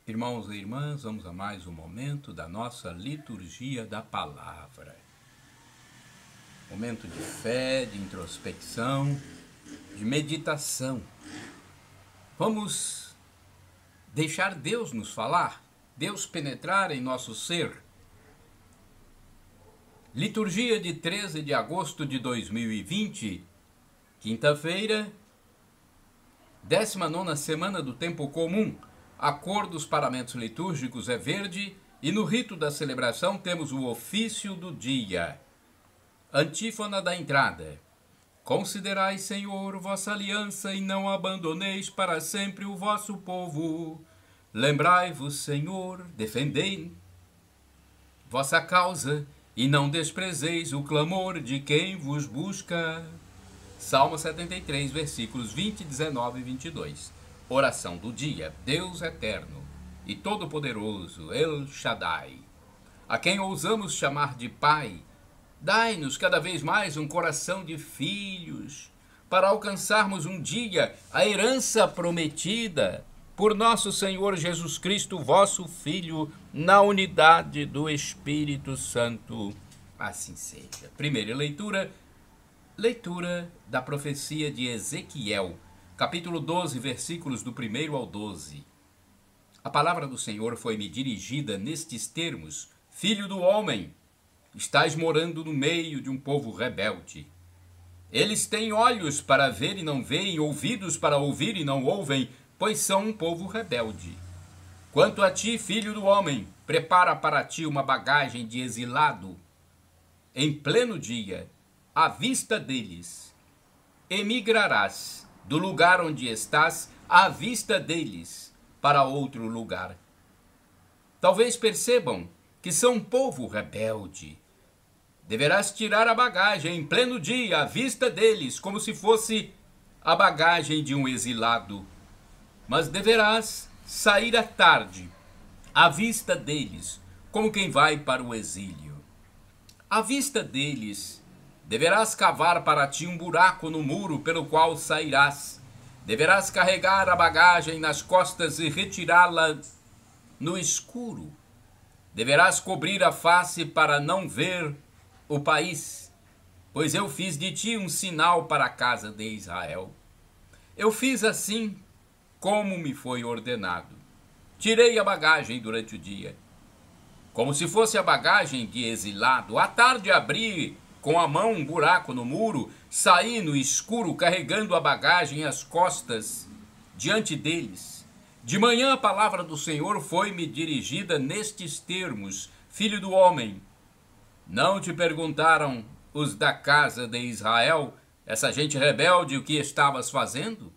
Irmãos e irmãs, vamos a mais um momento da nossa liturgia da palavra. Momento de fé, de introspecção, de meditação. Vamos deixar Deus nos falar, Deus penetrar em nosso ser. Liturgia de 13 de agosto de 2020, quinta-feira, 19ª semana do tempo comum. A cor dos paramentos litúrgicos é verde e no rito da celebração temos o ofício do dia. Antífona da entrada. Considerai, Senhor, vossa aliança e não abandoneis para sempre o vosso povo. Lembrai-vos, Senhor, defendei vossa causa e não desprezeis o clamor de quem vos busca. Salmo 73, versículos 20, 19 e 22. Oração do dia. Deus eterno e todo-poderoso, El Shaddai, a quem ousamos chamar de Pai, dai-nos cada vez mais um coração de filhos, para alcançarmos um dia a herança prometida por nosso Senhor Jesus Cristo, vosso Filho, na unidade do Espírito Santo. Assim seja. Primeira leitura da profecia de Ezequiel, capítulo 12, versículos do 1 ao 12. A palavra do Senhor foi-me dirigida nestes termos: Filho do homem, estás morando no meio de um povo rebelde. Eles têm olhos para ver e não veem, ouvidos para ouvir e não ouvem, pois são um povo rebelde. Quanto a ti, filho do homem, prepara para ti uma bagagem de exilado. Em pleno dia, à vista deles, emigrarás do lugar onde estás, à vista deles, para outro lugar. Talvez percebam que são um povo rebelde. Deverás tirar a bagagem em pleno dia, à vista deles, como se fosse a bagagem de um exilado. Mas deverás sair à tarde, à vista deles, como quem vai para o exílio. À vista deles, deverás cavar para ti um buraco no muro pelo qual sairás. Deverás carregar a bagagem nas costas e retirá-la no escuro. Deverás cobrir a face para não ver o país, pois eu fiz de ti um sinal para a casa de Israel. Eu fiz assim como me foi ordenado. Tirei a bagagem durante o dia, como se fosse a bagagem de exilado. À tarde abri com a mão um buraco no muro, saí no escuro carregando a bagagem às costas diante deles. De manhã a palavra do Senhor foi-me dirigida nestes termos: Filho do homem, não te perguntaram os da casa de Israel, essa gente rebelde, o que estavas fazendo?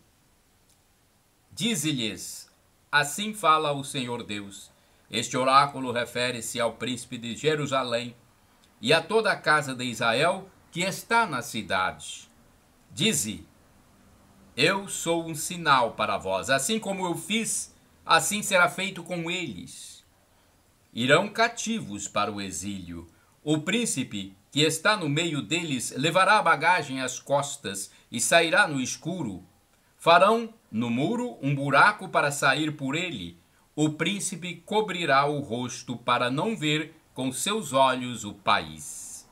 Dize-lhes: assim fala o Senhor Deus. Este oráculo refere-se ao príncipe de Jerusalém e a toda a casa de Israel que está na cidade. Dize: eu sou um sinal para vós, assim como eu fiz, assim será feito com eles. Irão cativos para o exílio. O príncipe que está no meio deles levará a bagagem às costas e sairá no escuro. Farão no muro um buraco para sair por ele. O príncipe cobrirá o rosto para não ver com seus olhos o país.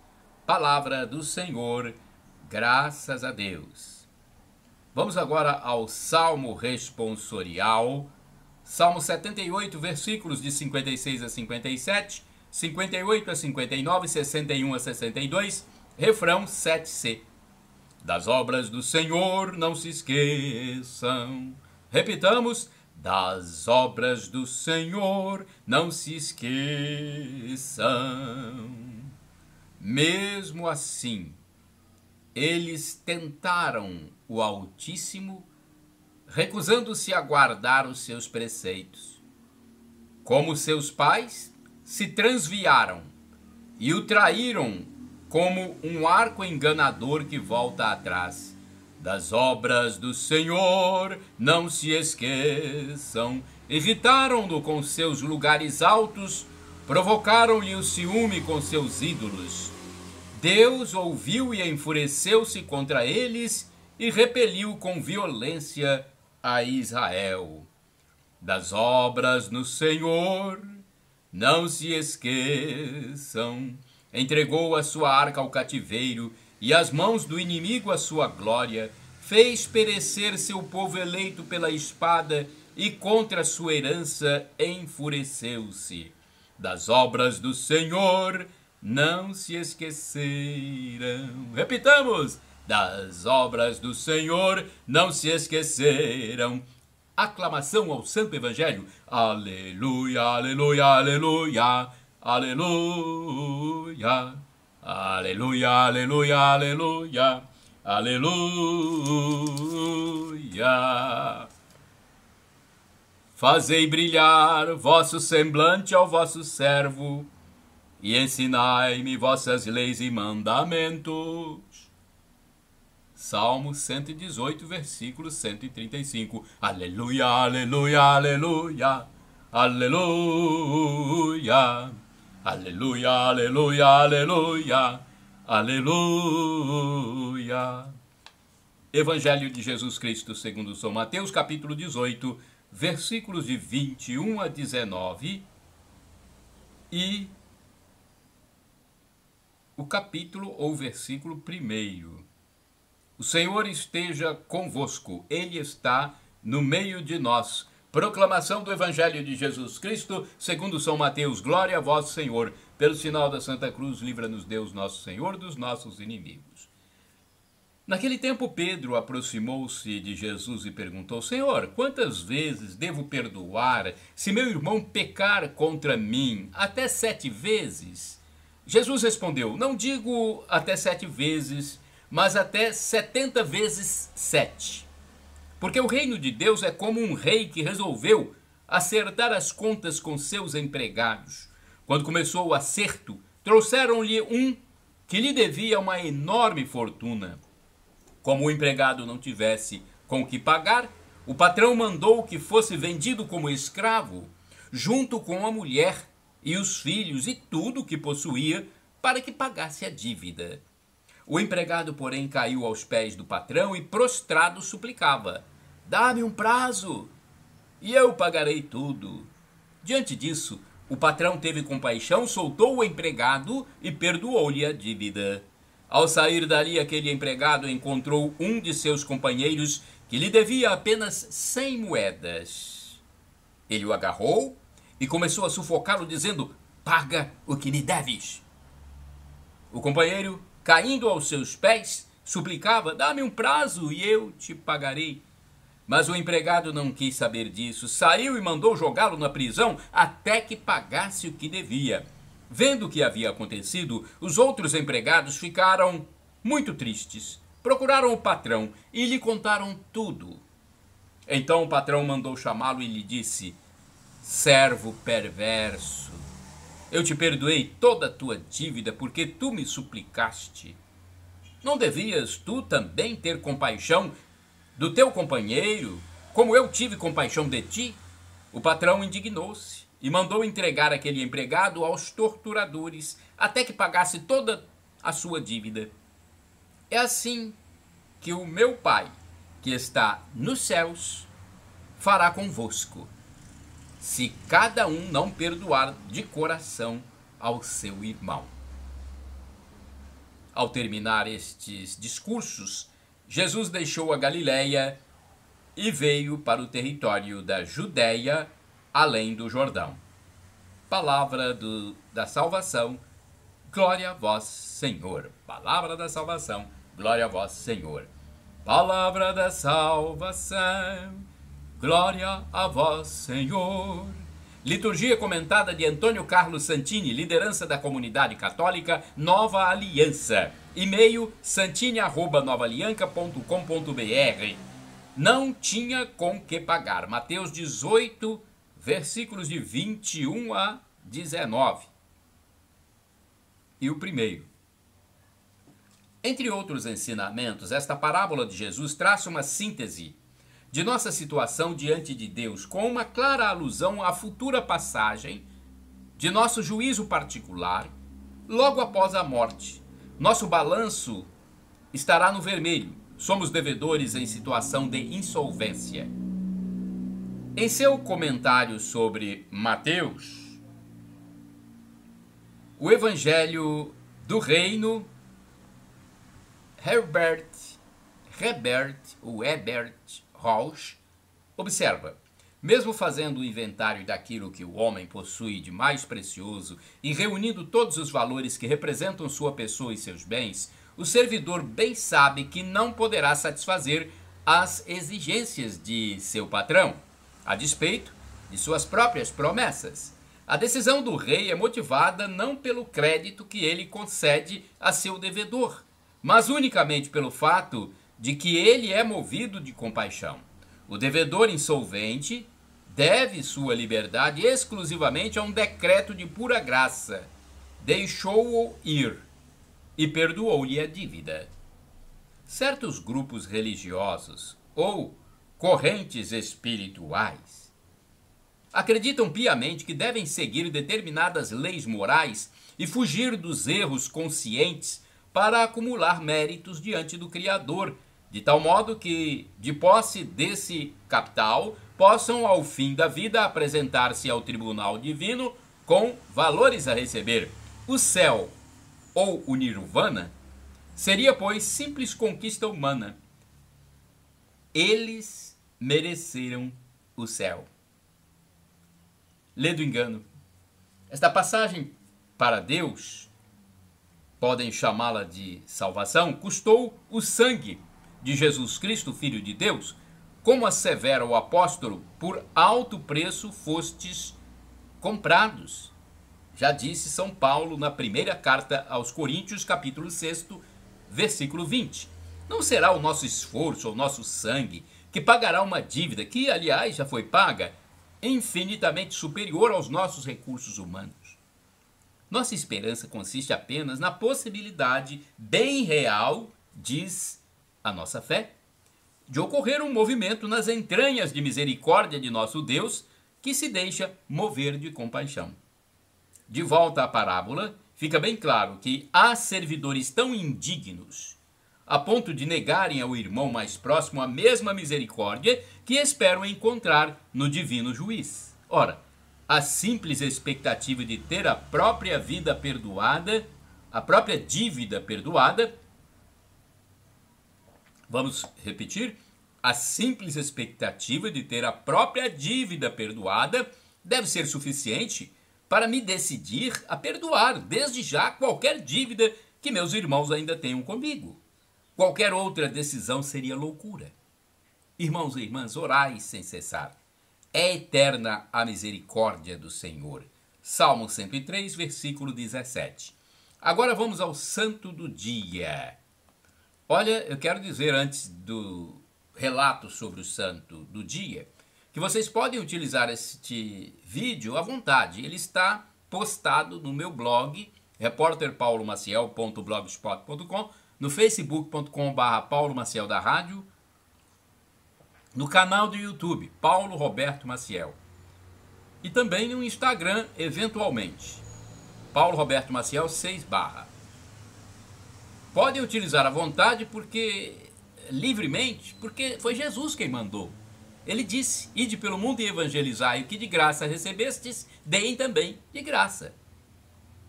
Palavra do Senhor, graças a Deus. Vamos agora ao Salmo responsorial, Salmo 78, versículos de 56 a 57, 58 a 59, 61 a 62, refrão 7c. Das obras do Senhor não se esqueçam. Repitamos: das obras do Senhor não se esqueçam. Mesmo assim, eles tentaram o Altíssimo, recusando-se a guardar os seus preceitos. Como seus pais, se transviaram e o traíram como um arco enganador que volta atrás. Das obras do Senhor não se esqueçam. Irritaram-no com seus lugares altos, provocaram-lhe o ciúme com seus ídolos. Deus ouviu e enfureceu-se contra eles e repeliu com violência a Israel. das obras no Senhor não se esqueçam. Entregou a sua arca ao cativeiro e às mãos do inimigo a sua glória. Fez perecer seu povo eleito pela espada e contra a sua herança enfureceu-se. Das obras do Senhor não se esqueceram. Repitamos: das obras do Senhor não se esqueceram. Aclamação ao Santo Evangelho. Aleluia, aleluia, aleluia, aleluia, aleluia, aleluia, aleluia, aleluia. Fazei brilhar vosso semblante ao vosso servo, e ensinai-me vossas leis e mandamentos. Salmo 118, versículo 135. Aleluia, aleluia, aleluia, aleluia, aleluia, aleluia, aleluia, aleluia. Evangelho de Jesus Cristo segundo São Mateus, capítulo 18, versículos de 21 a 19 e o capítulo ou versículo 1. O Senhor esteja convosco, Ele está no meio de nós. Proclamação do Evangelho de Jesus Cristo, segundo São Mateus. Glória a vós, Senhor. Pelo sinal da Santa Cruz, livra-nos Deus nosso Senhor dos nossos inimigos. Naquele tempo, Pedro aproximou-se de Jesus e perguntou: Senhor, quantas vezes devo perdoar se meu irmão pecar contra mim? Até 7 vezes? Jesus respondeu: não digo até 7 vezes, mas até 70 vezes 7. Porque o reino de Deus é como um rei que resolveu acertar as contas com seus empregados. Quando começou o acerto, trouxeram-lhe um que lhe devia uma enorme fortuna. Como o empregado não tivesse com o que pagar, o patrão mandou que fosse vendido como escravo, junto com a mulher e os filhos e tudo o que possuía, para que pagasse a dívida. O empregado, porém, caiu aos pés do patrão e, prostrado, suplicava: dá-me um prazo, e eu pagarei tudo. Diante disso, o patrão teve compaixão, soltou o empregado e perdoou-lhe a dívida. Ao sair dali, aquele empregado encontrou um de seus companheiros que lhe devia apenas 100 moedas. Ele o agarrou e começou a sufocá-lo, dizendo: paga o que me deves. O companheiro, caindo aos seus pés, suplicava: dá-me um prazo e eu te pagarei. Mas o empregado não quis saber disso, saiu e mandou jogá-lo na prisão até que pagasse o que devia. Vendo o que havia acontecido, os outros empregados ficaram muito tristes. Procuraram o patrão e lhe contaram tudo. Então o patrão mandou chamá-lo e lhe disse: servo perverso, eu te perdoei toda a tua dívida porque tu me suplicaste. Não devias tu também ter compaixão do teu companheiro, como eu tive compaixão de ti? O patrão indignou-se e mandou entregar aquele empregado aos torturadores até que pagasse toda a sua dívida. É assim que o meu Pai, que está nos céus, fará convosco, se cada um não perdoar de coração ao seu irmão. Ao terminar estes discursos, Jesus deixou a Galileia e veio para o território da Judéia, além do Jordão. Palavra da salvação, glória a vós, Senhor. Palavra da salvação, glória a vós, Senhor. Palavra da salvação, glória a vós, Senhor. Liturgia comentada de Antônio Carlos Santini, liderança da comunidade católica Nova Aliança. E-mail santini@novaalianca.com.br. Não tinha com que pagar. Mateus 18, versículos de 21 a 19. E o primeiro. Entre outros ensinamentos, esta parábola de Jesus traça uma síntese de nossa situação diante de Deus, com uma clara alusão à futura passagem de nosso juízo particular logo após a morte. Nosso balanço estará no vermelho. Somos devedores em situação de insolvência. Em seu comentário sobre Mateus, o Evangelho do Reino, Herbert Rausch observa: mesmo fazendo o inventário daquilo que o homem possui de mais precioso e reunindo todos os valores que representam sua pessoa e seus bens, o servidor bem sabe que não poderá satisfazer as exigências de seu patrão, a despeito de suas próprias promessas. A decisão do rei é motivada não pelo crédito que ele concede a seu devedor, mas unicamente pelo fato de que ele é movido de compaixão. O devedor insolvente deve sua liberdade exclusivamente a um decreto de pura graça. Deixou-o ir e perdoou-lhe a dívida. Certos grupos religiosos ou correntes espirituais acreditam piamente que devem seguir determinadas leis morais e fugir dos erros conscientes para acumular méritos diante do Criador, de tal modo que, de posse desse capital, possam, ao fim da vida, apresentar-se ao tribunal divino com valores a receber. O céu, ou o nirvana, seria, pois, simples conquista humana. Eles mereceram o céu. Lê do engano. Esta passagem para Deus, podem chamá-la de salvação, custou o sangue de Jesus Cristo, Filho de Deus. Como assevera o apóstolo, por alto preço fostes comprados. Já disse São Paulo na primeira carta aos Coríntios, capítulo 6, versículo 20. Não será o nosso esforço ou nosso sangue que pagará uma dívida que, aliás, já foi paga, infinitamente superior aos nossos recursos humanos. Nossa esperança consiste apenas na possibilidade bem real, diz a nossa fé, de ocorrer um movimento nas entranhas de misericórdia de nosso Deus, que se deixa mover de compaixão. De volta à parábola, fica bem claro que há servidores tão indignos, a ponto de negarem ao irmão mais próximo a mesma misericórdia que esperam encontrar no divino juiz. Ora, a simples expectativa de ter a própria vida perdoada, a própria dívida perdoada, vamos repetir, a simples expectativa de ter a própria dívida perdoada deve ser suficiente para me decidir a perdoar desde já qualquer dívida que meus irmãos ainda tenham comigo. Qualquer outra decisão seria loucura. Irmãos e irmãs, orai sem cessar. É eterna a misericórdia do Senhor. Salmo 103, versículo 17. Agora vamos ao santo do dia. Olha, eu quero dizer antes do relato sobre o santo do dia, que vocês podem utilizar este vídeo à vontade. Ele está postado no meu blog, repórterpaulomaciel.blogspot.com, no facebook.com/Paulo Maciel da Rádio, no canal do YouTube, Paulo Roberto Maciel, e também no Instagram, eventualmente, Paulo Roberto Maciel 6 barra. Podem utilizar à vontade, porque livremente, porque foi Jesus quem mandou. Ele disse: ide pelo mundo e evangelizai, o que de graça recebestes, deem também de graça.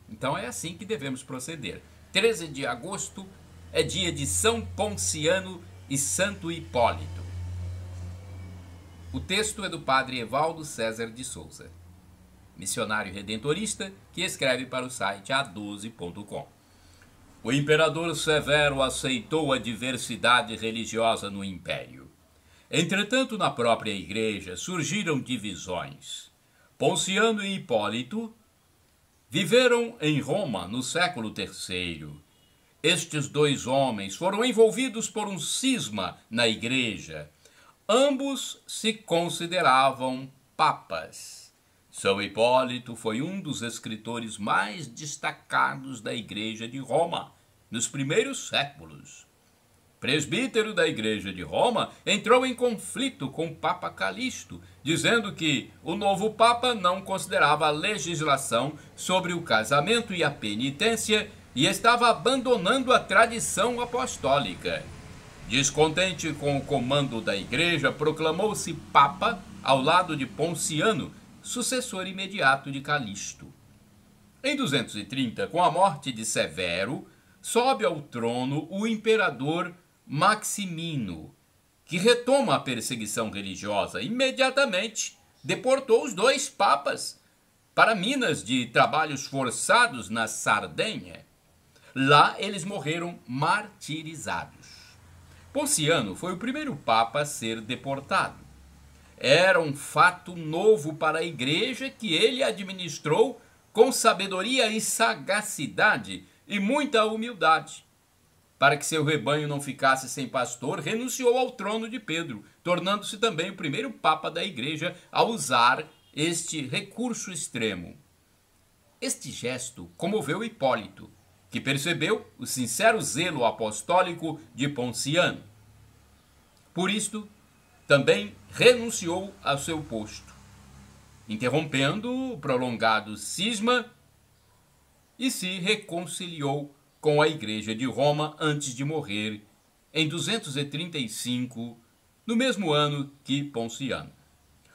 Então é assim que devemos proceder. 13 de agosto é dia de São Ponciano e Santo Hipólito. O texto é do padre Evaldo César de Souza, missionário redentorista, que escreve para o site a12.com. O imperador Severo aceitou a diversidade religiosa no império. Entretanto, na própria igreja surgiram divisões. Ponciano e Hipólito viveram em Roma no século III. Estes dois homens foram envolvidos por um cisma na igreja. Ambos se consideravam papas. São Hipólito foi um dos escritores mais destacados da igreja de Roma nos primeiros séculos. Presbítero da igreja de Roma, entrou em conflito com o Papa Calixto, dizendo que o novo Papa não considerava a legislação sobre o casamento e a penitência e estava abandonando a tradição apostólica. Descontente com o comando da igreja, proclamou-se Papa ao lado de Ponciano, sucessor imediato de Calixto. Em 230, com a morte de Severo, sobe ao trono o imperador Maximino, que retoma a perseguição religiosa. Imediatamente deportou os 2 papas para minas de trabalhos forçados na Sardenha. Lá eles morreram martirizados. Ponciano foi o primeiro papa a ser deportado. Era um fato novo para a igreja que ele administrou com sabedoria e sagacidade e muita humildade. Para que seu rebanho não ficasse sem pastor, renunciou ao trono de Pedro, tornando-se também o primeiro papa da igreja a usar este recurso extremo. Este gesto comoveu Hipólito, que percebeu o sincero zelo apostólico de Ponciano. Por isto, também renunciou ao seu posto, interrompendo o prolongado cisma, e se reconciliou com a Igreja de Roma antes de morrer, em 235, no mesmo ano que Ponciano.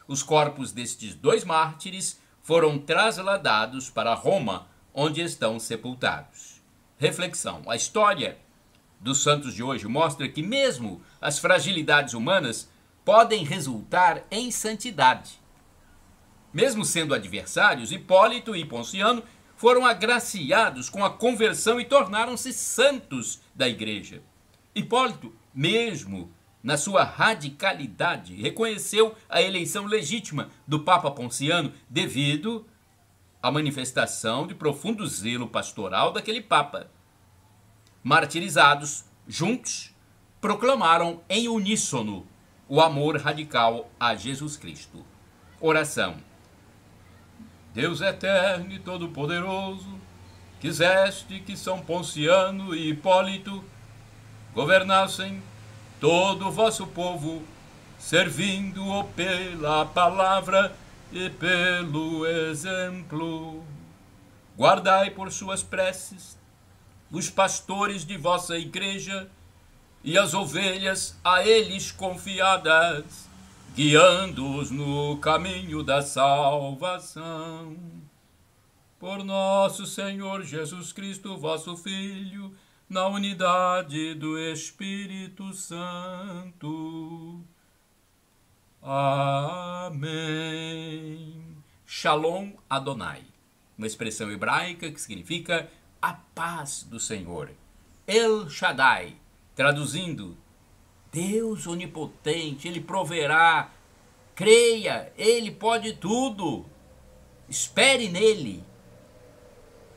Os corpos destes 2 mártires foram trasladados para Roma, onde estão sepultados. Reflexão: a história dos santos de hoje mostra que mesmo as fragilidades humanas podem resultar em santidade. Mesmo sendo adversários, Hipólito e Ponciano foram agraciados com a conversão e tornaram-se santos da igreja. Hipólito, mesmo na sua radicalidade, reconheceu a eleição legítima do Papa Ponciano devido à manifestação de profundo zelo pastoral daquele Papa. Martirizados, juntos, proclamaram em uníssono o amor radical a Jesus Cristo. Oração. Deus eterno e todo-poderoso, quiseste que São Ponciano e Hipólito governassem todo o vosso povo, servindo-o pela palavra e pelo exemplo. Guardai por suas preces os pastores de vossa igreja e as ovelhas a eles confiadas, guiando-os no caminho da salvação. Por nosso Senhor Jesus Cristo, vosso Filho, na unidade do Espírito Santo. Amém. Shalom Adonai, uma expressão hebraica que significa a paz do Senhor. El Shaddai, traduzindo, Deus onipotente, Ele proverá. Creia, Ele pode tudo. Espere nele.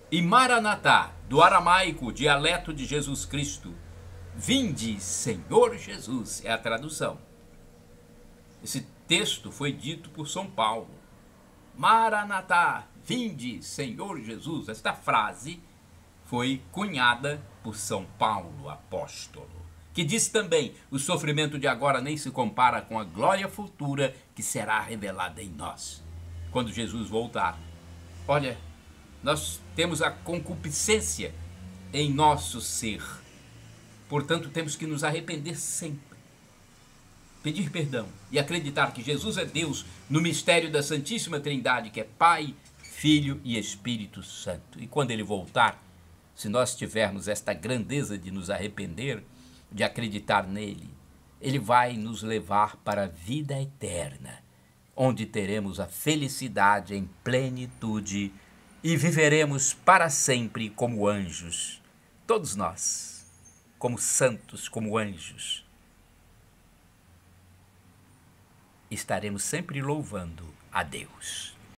E Maranatá, do aramaico, dialeto de Jesus Cristo. Vinde, Senhor Jesus, é a tradução. Esse texto foi dito por São Paulo. Maranatá, vinde, Senhor Jesus. Esta frase foi cunhada por São Paulo, apóstolo, que diz também: o sofrimento de agora nem se compara com a glória futura que será revelada em nós, quando Jesus voltar. Olha, nós temos a concupiscência em nosso ser, portanto temos que nos arrepender sempre, pedir perdão e acreditar que Jesus é Deus no mistério da Santíssima Trindade, que é Pai, Filho e Espírito Santo. E quando Ele voltar, se nós tivermos esta grandeza de nos arrepender, de acreditar nele, Ele vai nos levar para a vida eterna, onde teremos a felicidade em plenitude e viveremos para sempre como anjos. Todos nós, como santos, como anjos, estaremos sempre louvando a Deus.